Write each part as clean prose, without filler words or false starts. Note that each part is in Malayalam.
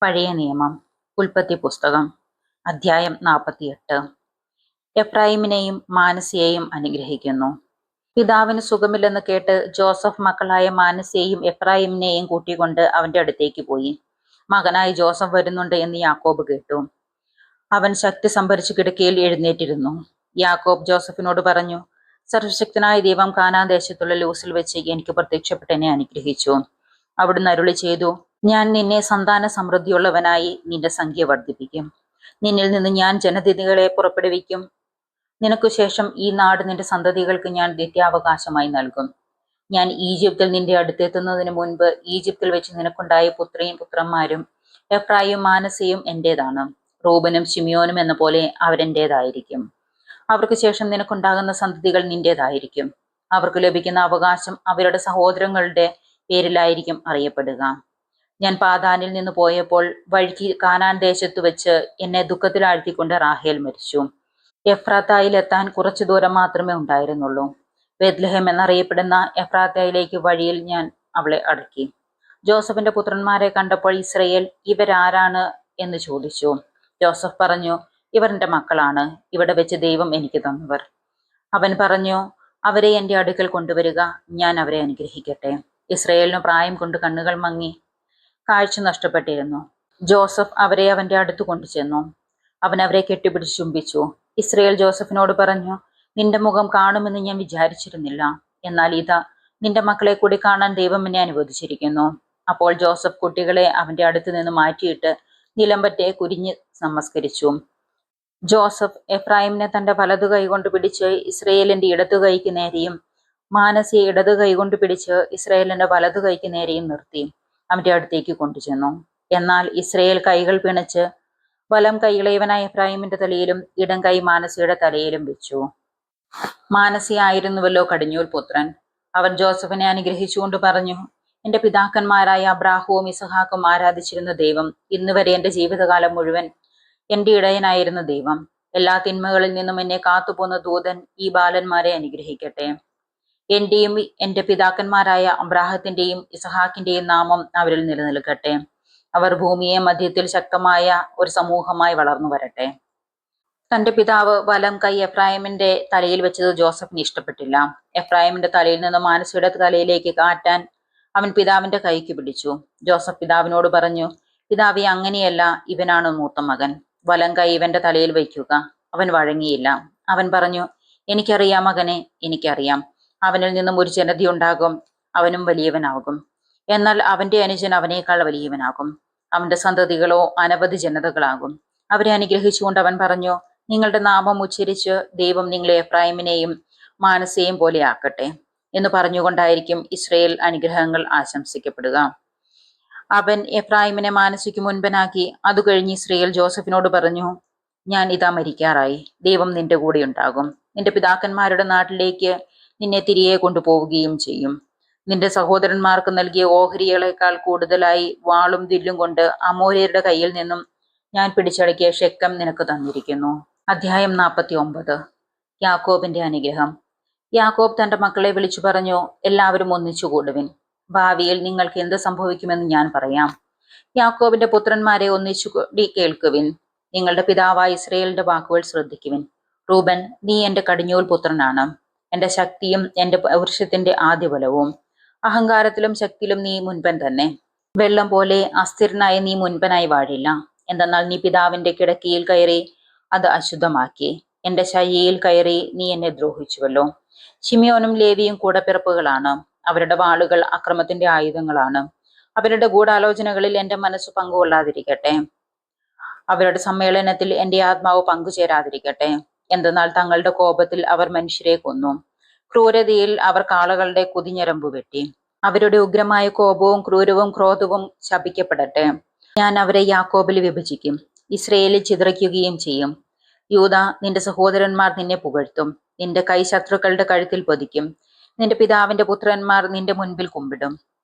പഴയ നിയമം ഉൽപ്പത്തി പുസ്തകം അധ്യായം 48. എഫ്രായിമിനെയും മാനസ്സയെയും അനുഗ്രഹിക്കുന്നു. പിതാവിന് സുഖമില്ലെന്ന് കേട്ട് ജോസഫ് മക്കളായ മാനസ്സയെയും എഫ്രായിമിനെയും കൂട്ടിക്കൊണ്ട് അവന്റെ അടുത്തേക്ക് പോയി. മകനായി ജോസഫ് വരുന്നുണ്ട് എന്ന് യാക്കോബ് കേട്ടു. അവൻ ശക്തി സംഭരിച്ച് കിടക്കയിൽ എഴുന്നേറ്റിരുന്നു. യാക്കോബ് ജോസഫിനോട് പറഞ്ഞു, സർവശക്തനായ ദൈവം കാനാൻ ദേശത്തുള്ള ലൂസിൽ വെച്ച് എനിക്ക് പ്രത്യക്ഷപ്പെട്ട് എന്നെ അനുഗ്രഹിച്ചു. അവിടുന്ന് അരുളി ചെയ്തു, ഞാൻ നിന്നെ സന്താന സമൃദ്ധിയുള്ളവനായി നിന്റെ സംഖ്യ വർദ്ധിപ്പിക്കും. നിന്നിൽ നിന്ന് ഞാൻ ജനതതികളെ പുറപ്പെടുവിക്കും. നിനക്കു ശേഷം ഈ നാട് നിന്റെ സന്തതികൾക്ക് ഞാൻ നിത്യാവകാശമായി നൽകും. ഞാൻ ഈജിപ്തിൽ നിന്റെ അടുത്തെത്തുന്നതിന് മുൻപ് ഈജിപ്തിൽ വെച്ച് നിനക്കുണ്ടായ പുത്രിയും പുത്രന്മാരും എഫ്രായും മാനസ്സയും എന്റേതാണ്. റൂബനും ശിമിയോനും എന്ന പോലെ അവരെന്റേതായിരിക്കും. അവർക്ക് ശേഷം നിനക്കുണ്ടാകുന്ന സന്തതികൾ നിന്റേതായിരിക്കും. അവർക്ക് ലഭിക്കുന്ന അവകാശം അവരുടെ സഹോദരങ്ങളുടെ പേരിലായിരിക്കും അറിയപ്പെടുക. ഞാൻ പാതാനിൽ നിന്ന് പോയപ്പോൾ വഴിക്ക് കാനാൻ ദേശത്തു വെച്ച് എന്നെ ദുഃഖത്തിലാഴ്ത്തിക്കൊണ്ട് റാഹേൽ മരിച്ചു. എഫ്രാത്തായിലെത്താൻ കുറച്ചു ദൂരം മാത്രമേ ഉണ്ടായിരുന്നുള്ളൂ. ബെത്ലഹേം എന്നറിയപ്പെടുന്ന എഫ്രാത്തയിലേക്ക് വഴിയിൽ ഞാൻ അവളെ അടക്കി. ജോസഫിന്റെ പുത്രന്മാരെ കണ്ടപ്പോൾ ഇസ്രയേൽ, ഇവരാരാണ് എന്ന് ചോദിച്ചു. ജോസഫ് പറഞ്ഞു, ഇവർ എൻ്റെ മക്കളാണ്, ഇവിടെ വെച്ച് ദൈവം എനിക്ക് തന്നവർ. അവൻ പറഞ്ഞു, അവരെ എൻ്റെ അടുക്കൽ കൊണ്ടുവരിക, ഞാൻ അവരെ അനുഗ്രഹിക്കട്ടെ. ഇസ്രയേലിന് പ്രായം കൊണ്ട് കണ്ണുകൾ മങ്ങി കാഴ്ച നഷ്ടപ്പെട്ടിരുന്നു. ജോസഫ് അവരെ അവന്റെ അടുത്ത് കൊണ്ടുചെന്നു. അവൻ അവരെ കെട്ടിപ്പിടിച്ച് ചുംബിച്ചു. ഇസ്രയേൽ ജോസഫിനോട് പറഞ്ഞു, നിന്റെ മുഖം കാണുമെന്ന് ഞാൻ വിചാരിച്ചിരുന്നില്ല. എന്നാൽ ഇതാ, നിന്റെ മക്കളെ കൂടി കാണാൻ ദൈവം എന്നെ അനുവദിച്ചിരിക്കുന്നു. അപ്പോൾ ജോസഫ് കുട്ടികളെ അവന്റെ അടുത്ത് നിന്ന് മാറ്റിയിട്ട് നിലമ്പറ്റെ കുരിഞ്ഞ് നമസ്കരിച്ചു. ജോസഫ് എഫ്രായിമിനെ തന്റെ വലതു കൈകൊണ്ട് പിടിച്ച് ഇസ്രയേലിന്റെ ഇടതു കൈക്ക് നേരെയും മാനസ്സയെ ഇടതു കൈകൊണ്ട് പിടിച്ച് ഇസ്രയേലിന്റെ വലതു കൈക്ക് നേരെയും നിർത്തി അവന്റെ അടുത്തേക്ക് കൊണ്ടുചെന്നു. എന്നാൽ ഇസ്രയേൽ കൈകൾ പിണച്ച് വലം കൈ ഇളയവനായ എഫ്രായിമിന്റെ തലയിലും ഇടം കൈ മാനസ്സയുടെ തലയിലും വെച്ചു. മാനസ്സയായിരുന്നുവല്ലോ കടിഞ്ഞൂൽ പുത്രൻ. അവൻ ജോസഫിനെ അനുഗ്രഹിച്ചുകൊണ്ട് പറഞ്ഞു, എന്റെ പിതാക്കന്മാരായ അബ്രാഹവും ഇസഹാക്കും ആരാധിച്ചിരുന്ന ദൈവം, ഇന്നുവരെ എന്റെ ജീവിതകാലം മുഴുവൻ എന്റെ ഇടയനായിരുന്ന ദൈവം, എല്ലാ തിന്മകളിൽ നിന്നും എന്നെ കാത്തുപോന്ന ദൂതൻ ഈ ബാലന്മാരെ അനുഗ്രഹിക്കട്ടെ. എന്റെയും എന്റെ പിതാക്കന്മാരായ അബ്രാഹത്തിന്റെയും ഇസഹാക്കിന്റെയും നാമം അവരിൽ നിലനിൽക്കട്ടെ. അവർ ഭൂമിയെ മധ്യത്തിൽ ശക്തമായ ഒരു സമൂഹമായി വളർന്നു വരട്ടെ. തന്റെ പിതാവ് വലം കൈ എഫ്രായിമിന്റെ തലയിൽ വെച്ചത് ജോസഫിന് ഇഷ്ടപ്പെട്ടില്ല. എഫ്രായിമിന്റെ തലയിൽ നിന്ന് മാനസ്സയുടെ തലയിലേക്ക് കാറ്റാൻ അവൻ പിതാവിന്റെ കൈക്ക് പിടിച്ചു. ജോസഫ് പിതാവിനോട് പറഞ്ഞു, പിതാവേ, അങ്ങനെയല്ല, ഇവനാണ് മൂത്ത മകൻ, വലം കൈ ഇവന്റെ തലയിൽ വയ്ക്കുക. അവൻ വഴങ്ങിയില്ല. അവൻ പറഞ്ഞു, എനിക്കറിയാം മകനെ, എനിക്കറിയാം. അവനിൽ നിന്നും ഒരു ജനത ഉണ്ടാകും, അവനും വലിയവനാകും. എന്നാൽ അവന്റെ അനുജൻ അവനേക്കാൾ വലിയവനാകും. അവന്റെ സന്തതികളോ അനവധി ജനതകളാകും. അവരെ അനുഗ്രഹിച്ചുകൊണ്ട് അവൻ പറഞ്ഞു, നിങ്ങളുടെ നാമം ഉച്ചരിച്ച് ദൈവം നിങ്ങളെ എഫ്രായിമിനെയും മാനസ്സയെയും പോലെ ആക്കട്ടെ എന്ന് പറഞ്ഞുകൊണ്ടായിരിക്കും ഇസ്രയേൽ അനുഗ്രഹങ്ങൾ ആശംസിക്കപ്പെടുക. അവൻ എഫ്രായിമിനെ മാനസ്സയ്ക്ക് മുൻപനാക്കി. അത് കഴിഞ്ഞ് ഇസ്രയേൽ ജോസഫിനോട് പറഞ്ഞു, ഞാൻ ഇതാ മരിക്കാറായി. ദൈവം നിന്റെ കൂടെ ഉണ്ടാകും. നിന്റെ പിതാക്കന്മാരുടെ നാട്ടിലേക്ക് നിന്നെ തിരികെ കൊണ്ടുപോവുകയും ചെയ്യും. നിന്റെ സഹോദരന്മാർക്ക് നൽകിയ ഓഹരികളെക്കാൾ കൂടുതലായി വാളും വില്ലും കൊണ്ട് അമോര്യരുടെ കയ്യിൽ നിന്നും ഞാൻ പിടിച്ചടക്കിയ ഷെക്കം നിനക്ക് തന്നിരിക്കുന്നു. അധ്യായം 49. യാക്കോബിന്റെ അനുഗ്രഹം. യാക്കോബ് തന്റെ മക്കളെ വിളിച്ചു പറഞ്ഞു, എല്ലാവരും ഒന്നിച്ചു കൂടുവിൻ. ഭാവിയിൽ നിങ്ങൾക്ക് എന്ത് സംഭവിക്കുമെന്ന് ഞാൻ പറയാം. യാക്കോബിന്റെ പുത്രന്മാരെ ഒന്നിച്ചു കൂടി കേൾക്കുവിൻ. നിങ്ങളുടെ പിതാവായ ഇസ്രയേലിന്റെ വാക്കുകൾ ശ്രദ്ധിക്കുവിൻ. റൂബൻ, നീ എന്റെ കടിഞ്ഞൂൽ പുത്രനാണ്, എന്റെ ശക്തിയും എന്റെ പൗരുഷത്തിന്റെ ആദ്യബലവും. അഹങ്കാരത്തിലും ശക്തിയിലും നീ മുൻപൻ തന്നെ. വെള്ളം പോലെ അസ്ഥിരനായ നീ മുൻപനായി വാഴില്ല. എന്തെന്നാൽ നീ പിതാവിന്റെ കിടക്കയിൽ കയറി അത് അശുദ്ധമാക്കി. എന്റെ ശയ്യയിൽ കയറി നീ എന്നെ ദ്രോഹിച്ചുവല്ലോ. ശിമിയോനും ലേവിയും കൂടപ്പിറപ്പുകളാണ്. അവരുടെ വാളുകൾ അക്രമത്തിന്റെ ആയുധങ്ങളാണ്. അവരുടെ ഗൂഢാലോചനകളിൽ എന്റെ മനസ്സ് പങ്കുകൊള്ളാതിരിക്കട്ടെ. അവരുടെ സമ്മേളനത്തിൽ എന്റെ ആത്മാവ് പങ്കുചേരാതിരിക്കട്ടെ. എന്തെന്നാൽ തങ്ങളുടെ കോപത്തിൽ അവർ മനുഷ്യരെ കൊന്നു. ക്രൂരതയിൽ അവർ കാളകളുടെ കുതിഞ്ഞരമ്പ് വെട്ടി. അവരുടെ ഉഗ്രമായ കോപവും ക്രൂരവും ക്രോധവും ശപിക്കപ്പെടട്ടെ. ഞാൻ അവരെ യാക്കോബിൽ വിഭജിക്കും, ഇസ്രയേലിൽ ചിതറിക്കുകയും ചെയ്യും. യൂദ, നിന്റെ സഹോദരന്മാർ നിന്നെ പുകഴ്ത്തും. നിന്റെ കൈ ശത്രുക്കളുടെ കഴുത്തിൽ പൊതിക്കും. നിന്റെ പിതാവിന്റെ പുത്രന്മാർ നിന്റെ മുൻപിൽ കുമ്പിടും.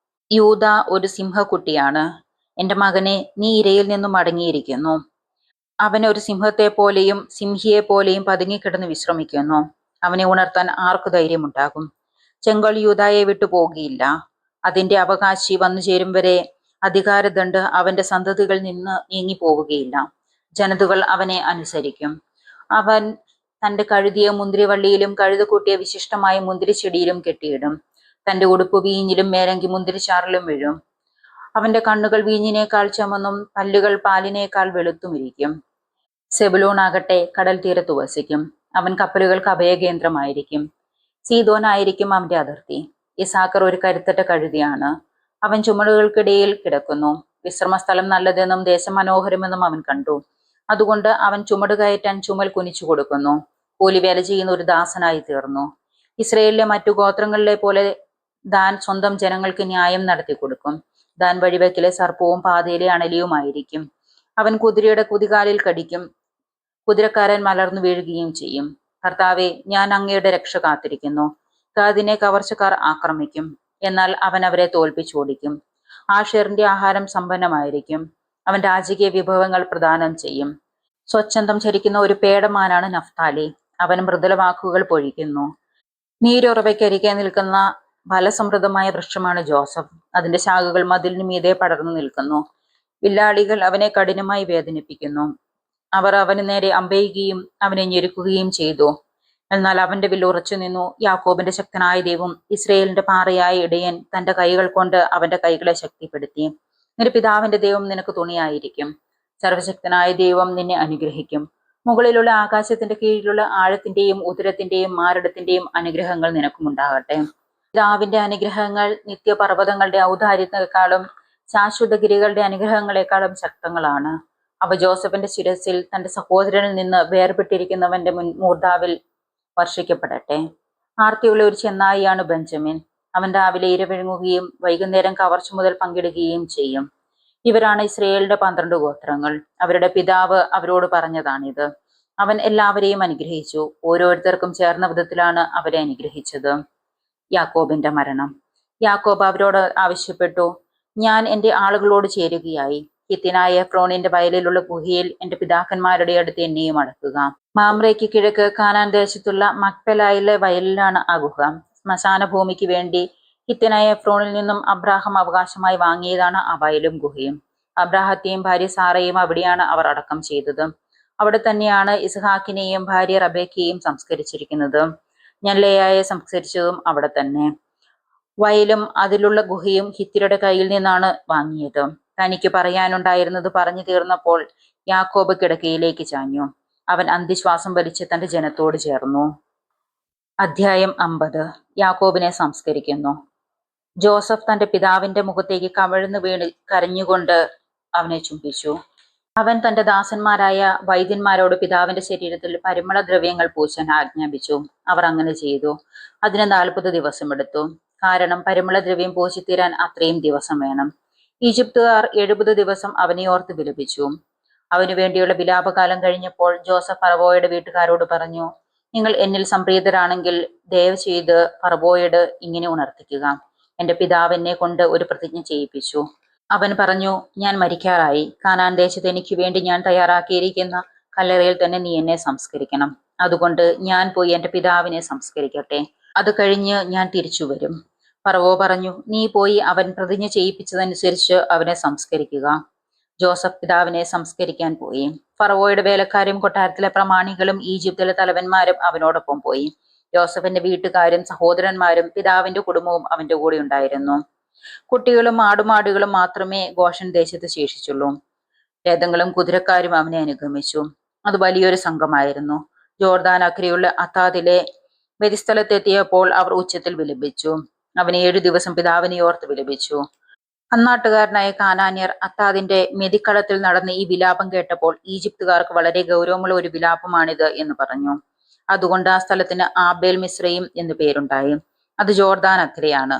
യൂദ ഒരു സിംഹക്കുട്ടിയാണ്. എന്റെ മകനെ, നീ ഇരയിൽ നിന്നും മടങ്ങിയിരിക്കുന്നു. അവൻ ഒരു സിംഹത്തെ പോലെയും സിംഹിയെ പോലെയും പതുങ്ങിക്കിടന്ന് വിശ്രമിക്കുന്നു. അവനെ ഉണർത്താൻ ആർക്കു ധൈര്യമുണ്ടാകും? ചെങ്കോൽ യൂദായെ വിട്ടു പോകുകയില്ല. അതിന്റെ അവകാശി വന്നു ചേരും വരെ അധികാരദണ്ഡ് അവന്റെ സന്തതികളിൽ നിന്ന് നീങ്ങിപ്പോവുകയില്ല. ജനതകൾ അവനെ അനുസരിക്കും. അവൻ തന്റെ കഴുതിയെ മുന്തിരിവള്ളിയിലും കഴുതുകൂട്ടിയ വിശിഷ്ടമായ മുന്തിരിച്ചെടിയിലും കെട്ടിയിടും. തന്റെ ഉടുപ്പ് വീഞ്ഞിലും മേലങ്കി മുന്തിരിച്ചാറിലും വീഴും. അവന്റെ കണ്ണുകൾ വീഞ്ഞിനേക്കാൾ ചുമന്നും പല്ലുകൾ പാലിനേക്കാൾ വെളുത്തുമിരിക്കും. സെബുലൂണാകട്ടെ കടൽ തീരത്ത് വസിക്കും. അവൻ കപ്പലുകൾക്ക് അഭയകേന്ദ്രമായിരിക്കും. സീദോനായിരിക്കും അവന്റെ അതിർത്തി. ഇസാക്കർ ഒരു കരുത്തറ്റ കഴുതിയാണ്. അവൻ ചുമടുകൾക്കിടയിൽ കിടക്കുന്നു. വിശ്രമസ്ഥലം നല്ലതെന്നും ദേശം മനോഹരമെന്നും അവൻ കണ്ടു. അതുകൊണ്ട് അവൻ ചുമട് കയറ്റാൻ ചുമൽ കുനിച്ചു കൊടുക്കുന്നു. കൂലിവേല ചെയ്യുന്ന ഒരു ദാസനായി തീർന്നു. ഇസ്രയേലിലെ മറ്റു ഗോത്രങ്ങളിലെ പോലെ ദാൻ സ്വന്തം ജനങ്ങൾക്ക് ന്യായം നടത്തി കൊടുക്കും. ദാൻ വഴിവെക്കിലെ സർപ്പവും പാതയിലെ അണലിയുമായിരിക്കും. അവൻ കുതിരയുടെ കുതികാലിൽ കടിക്കും. കുതിരക്കാരൻ മലർന്നു വീഴുകയും ചെയ്യും. കർത്താവെ, ഞാൻ അങ്ങയുടെ രക്ഷ കാത്തിരിക്കുന്നു. ഗാദിനെ കവർച്ചക്കാർ ആക്രമിക്കും, എന്നാൽ അവൻ അവരെ തോൽപ്പിച്ചോടിക്കും. ആഷേറിന്റെ ആഹാരം സമ്പന്നമായിരിക്കും. അവൻ രാജകീയ വിഭവങ്ങൾ പ്രദാനം ചെയ്യും. സ്വച്ഛന്തം ചരിക്കുന്ന ഒരു പേടമാനാണ് നഫ്താലി. അവൻ മൃദുല വാക്കുകൾ പൊഴിക്കുന്നു. നീരുറവയ്ക്കരികെ നിൽക്കുന്ന ഫലസമൃദ്ധമായ വൃക്ഷമാണ് ജോസഫ്. അതിന്റെ ശാഖകൾ മതിലിന് മീതെ പടർന്നു നിൽക്കുന്നു. വില്ലാളികൾ അവനെ കഠിനമായി വേദനിപ്പിക്കുന്നു. അവർ അവന് നേരെ അമ്പെയ്യുകയും അവനെ ഞെരുക്കുകയും ചെയ്തു. എന്നാൽ അവന്റെ വില്ല് ഉറച്ചു നിന്നു. യാക്കോബിന്റെ ശക്തനായ ദൈവം, ഇസ്രയേലിന്റെ പാറയായ ഇടയൻ തന്റെ കൈകൾ കൊണ്ട് അവന്റെ കൈകളെ ശക്തിപ്പെടുത്തി. നിന്റെ പിതാവിന്റെ ദൈവം നിനക്ക് തുണയായിരിക്കും. സർവശക്തനായ ദൈവം നിന്നെ അനുഗ്രഹിക്കും. മുകളിലുള്ള ആകാശത്തിന്റെ കീഴിലുള്ള ആഴത്തിന്റെയും ഉദരത്തിന്റെയും മാരടത്തിന്റെയും അനുഗ്രഹങ്ങൾ നിനക്കുമുണ്ടാകട്ടെ. പിതാവിന്റെ അനുഗ്രഹങ്ങൾ നിത്യപർവ്വതങ്ങളുടെ ഔദാര്യത്തെക്കാളും ശാശ്വതഗിരികളുടെ അനുഗ്രഹങ്ങളെക്കാളും ശക്തങ്ങളാണ്. അവ ജോസഫിന്റെ ശിരസിൽ തന്റെ സഹോദരനിൽ നിന്ന് വേർപെട്ടിരിക്കുന്നവന്റെ മൂർധാവിൽ വർഷിക്കപ്പെടട്ടെ. ആർത്തിയുള്ള ഒരു ചെന്നായിയാണ് ബെഞ്ചമിൻ. അവൻ രാവിലെ ഇര വിഴുങ്ങുകയും വൈകുന്നേരം കവർച്ച മുതൽ പങ്കിടുകയും ചെയ്യും. ഇവരാണ് ഇസ്രയേലിന്റെ 12 ഗോത്രങ്ങൾ. അവരുടെ പിതാവ് അവരോട് പറഞ്ഞതാണിത്. അവൻ എല്ലാവരെയും അനുഗ്രഹിച്ചു. ഓരോരുത്തർക്കും ചേർന്ന വിധത്തിലാണ് അവരെ അനുഗ്രഹിച്ചത്. യാക്കോബിന്റെ മരണം. യാക്കോബ് അവരോട് ആവശ്യപ്പെട്ടു, ഞാൻ എന്റെ ആളുകളോട് ചേരുകയായി. ഹിത്യനായ എഫ്രോണിന്റെ വയലിലുള്ള ഗുഹയിൽ എന്റെ പിതാക്കന്മാരുടെ അടുത്ത് എന്നെയും അടക്കുക. മാമ്രയ്ക്ക് കിഴക്ക് കാനാൻ ദേശത്തുള്ള മക്പെലായിലെ വയലിലാണ് ആ ഗുഹ. ശ്മശാന ഭൂമിക്ക് വേണ്ടി ഹിത്യനായ എഫ്രോണിൽ നിന്നും അബ്രാഹാം അവകാശമായി വാങ്ങിയതാണ് ആ വയലും ഗുഹയും. അബ്രാഹത്തെയും ഭാര്യ സാറയും അവിടെയാണ് അവർ അടക്കം ചെയ്തത്. അവിടെ തന്നെയാണ് ഇസ്ഹാക്കിനെയും ഭാര്യ റബേക്കയെയും സംസ്കരിച്ചിരിക്കുന്നത്. ഞാൻ ലേയായെ സംസ്കരിച്ചതും അവിടെ തന്നെ. വയലും അതിലുള്ള ഗുഹയും ഹിത്യരുടെ കയ്യിൽ നിന്നാണ് വാങ്ങിയത്. തനിക്ക് പറയാനുണ്ടായിരുന്നത് പറഞ്ഞു തീർന്നപ്പോൾ യാക്കോബ് കിടക്കയിലേക്ക് ചാഞ്ഞു. അവൻ അന്ത്യശ്വാസം വലിച്ച് തന്റെ ജനത്തോട് ചേർന്നു. അധ്യായം 50. യാക്കോബിനെ സംസ്കരിക്കുന്നു. ജോസഫ് തന്റെ പിതാവിന്റെ മുഖത്തേക്ക് കമിഴ്ന്നു വീണ് കരഞ്ഞുകൊണ്ട് അവനെ ചുംബിച്ചു. അവൻ തന്റെ ദാസന്മാരായ വൈദ്യന്മാരോട് പിതാവിന്റെ ശരീരത്തിൽ പരിമള ദ്രവ്യങ്ങൾ പൂശാൻ ആജ്ഞാപിച്ചു. അവർ അങ്ങനെ ചെയ്തു. അതിന് 40 ദിവസമെടുത്തു. കാരണം പരിമളദ്രവ്യം പൂശിത്തീരാൻ അത്രയും ദിവസം വേണം. ഈജിപ്തുകാർ 70 ദിവസം അവനെ ഓർത്ത് വിലപിച്ചു. അവനു വേണ്ടിയുള്ള വിലാപകാലം കഴിഞ്ഞപ്പോൾ ജോസഫ് ഫറവോയുടെ വീട്ടുകാരോട് പറഞ്ഞു, നിങ്ങൾ എന്നിൽ സംപ്രീതരാണെങ്കിൽ ദയവ് ചെയ്ത് ഫറവോയോട് ഇങ്ങനെ ഉണർത്തിക്കുക. എന്റെ പിതാവ് എന്നെ കൊണ്ട് ഒരു പ്രതിജ്ഞ ചെയ്യിപ്പിച്ചു. അവൻ പറഞ്ഞു, ഞാൻ മരിക്കാറായി. കാനാൻ ദേശത്ത് എനിക്ക് വേണ്ടി ഞാൻ തയ്യാറാക്കിയിരിക്കുന്ന കല്ലറയിൽ തന്നെ നീ എന്നെ സംസ്കരിക്കണം. അതുകൊണ്ട് ഞാൻ പോയി എന്റെ പിതാവിനെ സംസ്കരിക്കട്ടെ. അത് കഴിഞ്ഞ് ഞാൻ തിരിച്ചു വരും. ഫറവോ പറഞ്ഞു, നീ പോയി അവൻ പ്രതിജ്ഞ ചെയ്യിപ്പിച്ചതനുസരിച്ച് അവനെ സംസ്കരിക്കുക. ജോസഫ് പിതാവിനെ സംസ്കരിക്കാൻ പോയി. ഫറവോയുടെ വേലക്കാരും കൊട്ടാരത്തിലെ പ്രമാണികളും ഈജിപ്തിലെ തലവന്മാരും അവനോടൊപ്പം പോയി. ജോസഫിന്റെ വീട്ടുകാരും സഹോദരന്മാരും പിതാവിന്റെ കുടുംബവും അവന്റെ കൂടെ ഉണ്ടായിരുന്നു. കുട്ടികളും ആടുമാടുകളും മാത്രമേ ഗോഷൻ ദേശത്ത് ശേഷിച്ചുള്ളൂ. രഥങ്ങളും കുതിരക്കാരും അവനെ അനുഗമിച്ചു. അത് വലിയൊരു സംഘമായിരുന്നു. ജോർദാൻ അക്കരെയുള്ള അത്താദിലെ വെരിസ്ഥലത്തെത്തിയപ്പോൾ അവർ ഉച്ചത്തിൽ വിലപിച്ചു. അവന് 7 ദിവസം പിതാവിനെ ഓർത്ത് വിലപിച്ചു. അന്നാട്ടുകാരനായ കാനാന്യർ അത്താദിന്റെ മെതിക്കളത്തിൽ നടന്ന് ഈ വിലാപം കേട്ടപ്പോൾ ഈജിപ്തുകാർക്ക് വളരെ ഗൗരവമുള്ള ഒരു വിലാപമാണിത് എന്ന് പറഞ്ഞു. അതുകൊണ്ട് ആ സ്ഥലത്തിന് ആബേൽ മിസ്രയീം എന്ന് പേരുണ്ടായി. അത് ജോർദാൻ അക്കരെയാണ്.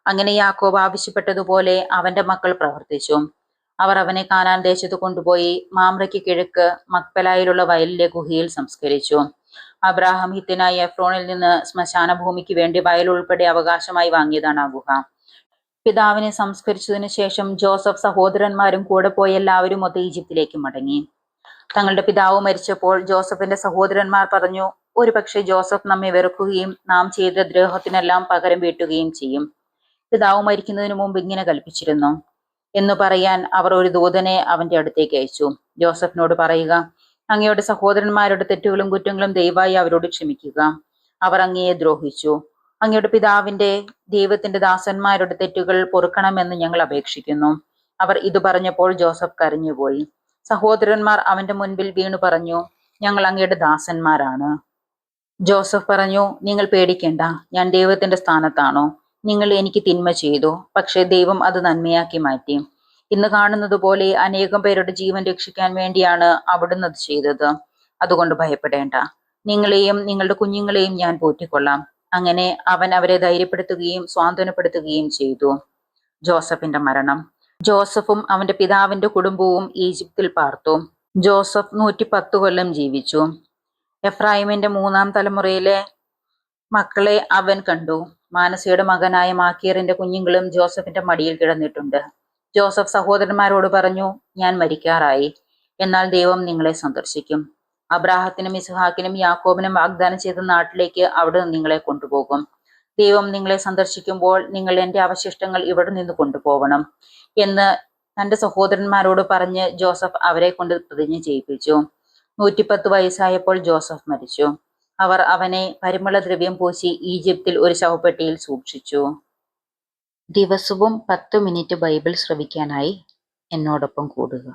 അങ്ങനെ യാക്കോബ് ആവശ്യപ്പെട്ടതുപോലെ അവന്റെ മക്കൾ പ്രവർത്തിച്ചു. അവർ അവനെ കാനാൻ ദേശത്ത് കൊണ്ടുപോയി മാമ്രയ്ക്ക് കിഴക്ക് മക്പെലായിലുള്ള വയലിലെ ഗുഹയിൽ സംസ്കരിച്ചു. അബ്രാഹാം ഹിത്യനായ എഫ്രോണിൽ നിന്ന് ശ്മശാന ഭൂമിക്ക് വേണ്ടി വയൽ ഉൾപ്പെടെ അവകാശമായി വാങ്ങിയതാണ് ആ ഗുഹ. പിതാവിനെ സംസ്കരിച്ചതിനു ശേഷം ജോസഫ് സഹോദരന്മാരും കൂടെ പോയി എല്ലാവരും ഒത്ത് ഈജിപ്തിലേക്ക് മടങ്ങി. തങ്ങളുടെ പിതാവ് മരിച്ചപ്പോൾ ജോസഫിന്റെ സഹോദരന്മാർ പറഞ്ഞു, ഒരു പക്ഷേ ജോസഫ് നമ്മെ വെറുക്കുകയും നാം ചെയ്ത ദ്രോഹത്തിനെല്ലാം പകരം വീട്ടുകയും ചെയ്യും. പിതാവ് മരിക്കുന്നതിന് മുമ്പ് ഇങ്ങനെ കൽപ്പിച്ചിരുന്നു, എന്ന് പറയാൻ അവർ ഒരു ദൂതനെ അവന്റെ അടുത്തേക്ക് അയച്ചു. ജോസഫിനോട് പറയുക, അങ്ങയുടെ സഹോദരന്മാരുടെ തെറ്റുകളും കുറ്റങ്ങളും ദയവായി അവരോട് ക്ഷമിക്കുക. അവർ അങ്ങയെ ദ്രോഹിച്ചു. അങ്ങയുടെ പിതാവിന്റെ ദൈവത്തിന്റെ ദാസന്മാരുടെ തെറ്റുകൾ പൊറുക്കണമെന്ന് ഞങ്ങൾ അപേക്ഷിക്കുന്നു. അവർ ഇത് പറഞ്ഞപ്പോൾ ജോസഫ് കരഞ്ഞുപോയി. സഹോദരന്മാർ അവന്റെ മുൻപിൽ വീണു പറഞ്ഞു, ഞങ്ങൾ അങ്ങയുടെ ദാസന്മാരാണ്. ജോസഫ് പറഞ്ഞു, നിങ്ങൾ പേടിക്കേണ്ട, ഞാൻ ദൈവത്തിന്റെ സ്ഥാനത്താണോ? നിങ്ങൾ എനിക്ക് തിന്മ ചെയ്തു, പക്ഷേ ദൈവം അത് നന്മയാക്കി മാറ്റി. ഇന്ന് കാണുന്നത് പോലെ അനേകം പേരുടെ ജീവൻ രക്ഷിക്കാൻ വേണ്ടിയാണ് അവിടുന്ന് അത് ചെയ്തത്. അതുകൊണ്ട് ഭയപ്പെടേണ്ട. നിങ്ങളെയും നിങ്ങളുടെ കുഞ്ഞുങ്ങളെയും ഞാൻ പോറ്റിക്കൊള്ളാം. അങ്ങനെ അവൻ അവരെ ധൈര്യപ്പെടുത്തുകയും സ്വാന്തനപ്പെടുത്തുകയും ചെയ്തു. ജോസഫിന്റെ മരണം. ജോസഫും അവന്റെ പിതാവിന്റെ കുടുംബവും ഈജിപ്തിൽ പാർത്തു. ജോസഫ് 110 കൊല്ലം ജീവിച്ചു. എഫ്രായിമിന്റെ 3-ാം തലമുറയിലെ മക്കളെ അവൻ കണ്ടു. മാനസയുടെ മകനായ മാക്കീറിന്റെ കുഞ്ഞുങ്ങളും ജോസഫിന്റെ മടിയിൽ കിടന്നിട്ടുണ്ട്. ജോസഫ് സഹോദരന്മാരോട് പറഞ്ഞു, ഞാൻ മരിക്കാറായി, എന്നാൽ ദൈവം നിങ്ങളെ സന്ദർശിക്കും. അബ്രാഹത്തിനും ഇസ്ഹാക്കിനും യാക്കോബിനും വാഗ്ദാനം ചെയ്ത നാട്ടിലേക്ക് അവിടെ നിങ്ങളെ കൊണ്ടുപോകും. ദൈവം നിങ്ങളെ സന്ദർശിക്കുമ്പോൾ നിങ്ങൾ എന്റെ അവശിഷ്ടങ്ങൾ ഇവിടെ നിന്ന് കൊണ്ടുപോകണം എന്ന് തന്റെ സഹോദരന്മാരോട് പറഞ്ഞ് ജോസഫ് അവരെ കൊണ്ട് പ്രതിജ്ഞ ചെയ്യിപ്പിച്ചു. 110 വയസ്സായപ്പോൾ ജോസഫ് മരിച്ചു. അവർ അവനെ പരിമളദ്രവ്യം പൂശി ഈജിപ്തിൽ ഒരു ശവപ്പെട്ടിയിൽ സൂക്ഷിച്ചു. ദിവസവും 10 മിനിറ്റ് ബൈബിൾ ശ്രവിക്കാനായി എന്നോടൊപ്പം കൂടുക.